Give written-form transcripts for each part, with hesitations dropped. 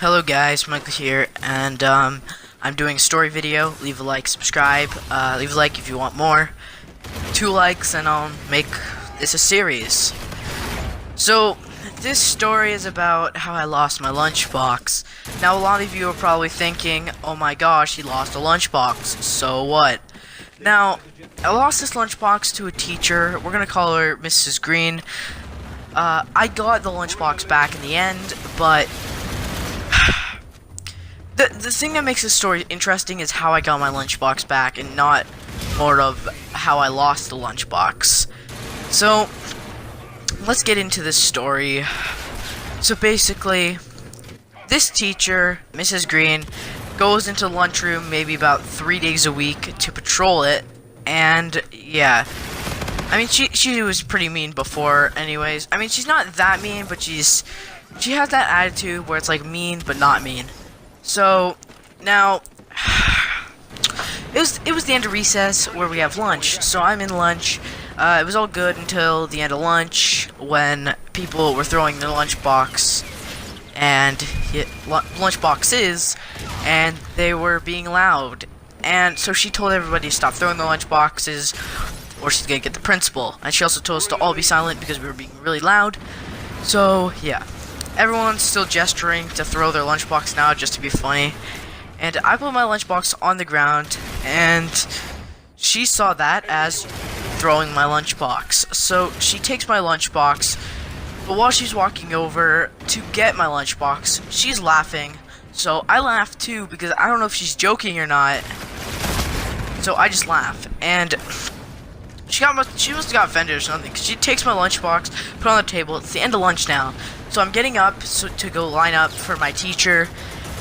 Hello guys, Michael here, and I'm doing a story video. Leave a like, subscribe, leave a like if you want more. 2 likes and I'll make this a series. So, this story is about how I lost my lunchbox. Now a lot of you are probably thinking, oh my gosh, he lost a lunchbox, so what? Now, I lost this lunchbox to a teacher. We're gonna call her Mrs. Green. I got the lunchbox back in the end, but the thing that makes this story interesting is how I got my lunchbox back and not more of how I lost the lunchbox. So, let's get into this story. So basically, this teacher, Mrs. Green, goes into the lunchroom maybe about 3 days a week to patrol it, and yeah. I mean, she was pretty mean before anyways. I mean, she's not that mean, but she has that attitude where it's like mean but not mean. So, now, it was the end of recess where we have lunch. So I'm in lunch. It was all good until the end of lunch when people were throwing their lunchbox and lunchboxes, and they were being loud. And so she told everybody to stop throwing the lunchboxes, or she's gonna get the principal. And she also told us to all be silent because we were being really loud. So yeah, everyone's still gesturing to throw their lunchbox now just to be funny. And I put my lunchbox on the ground, and she saw that as throwing my lunchbox. So she takes my lunchbox, but while she's walking over to get my lunchbox, she's laughing. So I laugh too because I don't know if she's joking or not. So I just laugh, and she must have got offended or something, because she takes my lunchbox, put it on the table. It's the end of lunch now, so I'm getting up to go line up for my teacher,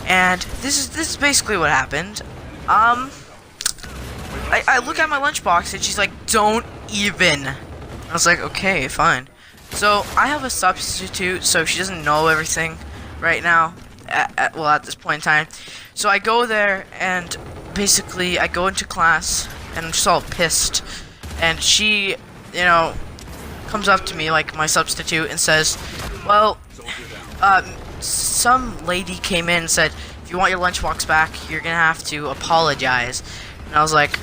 and this is basically what happened. I look at my lunchbox and she's like, "Don't even." I was like, "Okay, fine." So I have a substitute, so she doesn't know everything right now. At this point in time, so I go there and basically I go into class and I'm just all pissed. And she, comes up to me, like my substitute, and says, well, some lady came in and said, if you want your lunchbox back, you're gonna have to apologize. And I was like,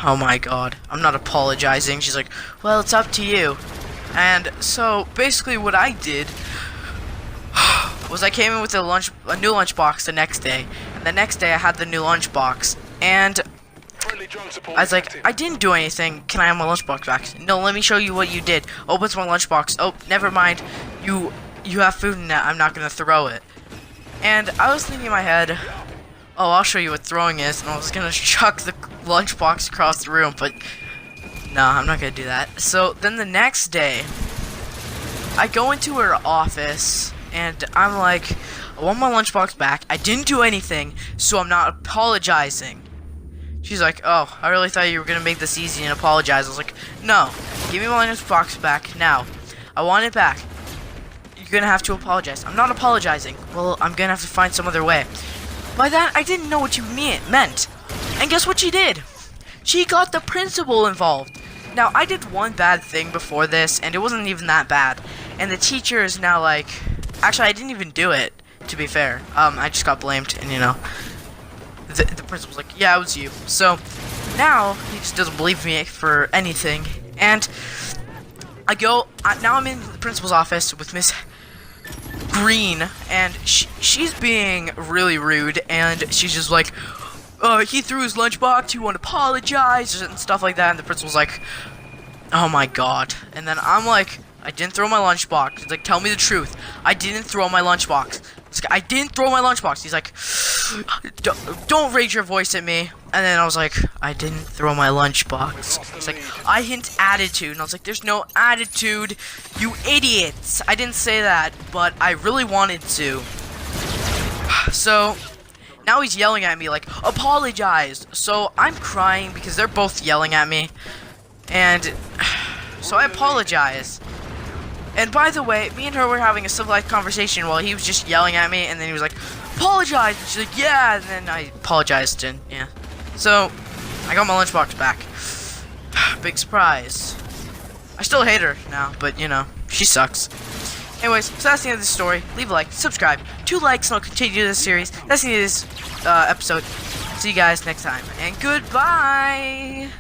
oh my god, I'm not apologizing. She's like, well, it's up to you. And so, basically what I did was I came in with a new lunchbox the next day. And the next day I had the new lunchbox. And I was like, I didn't do anything. Can I have my lunchbox back? No, let me show you what you did. Opens my lunchbox. Oh, never mind. You have food in it. I'm not gonna throw it. And I was thinking in my head, oh, I'll show you what throwing is. And I was gonna chuck the lunchbox across the room, but no, I'm not gonna do that. So then the next day, I go into her office and I'm like, I want my lunchbox back. I didn't do anything, so I'm not apologizing. She's like, oh, I really thought you were gonna make this easy and apologize. I was like, no, give me my lunchbox back now. I want it back. You're gonna have to apologize. I'm not apologizing. Well, I'm gonna have to find some other way. By that, I didn't know what you meant. And guess what she did? She got the principal involved. Now, I did one bad thing before this, and it wasn't even that bad. And the teacher is now like, actually, I didn't even do it, to be fair. I just got blamed, and the principal's like, yeah, it was you. So now he just doesn't believe me for anything, and now I'm in the principal's office with Miss Green, and she's being really rude, and she's just like, he threw his lunchbox, you want to apologize, and stuff like that. And the principal's like, oh my god. And then I'm like, I didn't throw my lunchbox. He's like, tell me the truth. I didn't throw my lunchbox. I didn't throw my lunchbox. He's like, don't raise your voice at me. And then I was like, I didn't throw my lunchbox. He's like, I hint attitude. And I was like, there's no attitude, you idiots. I didn't say that, but I really wanted to. So now he's yelling at me like, apologize. So I'm crying because they're both yelling at me. And so I apologize. And by the way, me and her were having a civilized conversation while he was just yelling at me, and then he was like, apologize! And she's like, yeah, and then I apologized, and yeah. So, I got my lunchbox back. Big surprise. I still hate her now, but she sucks. Anyways, so that's the end of the story. Leave a like, subscribe. 2 likes and I'll continue this series. That's the end of this episode. See you guys next time. And goodbye!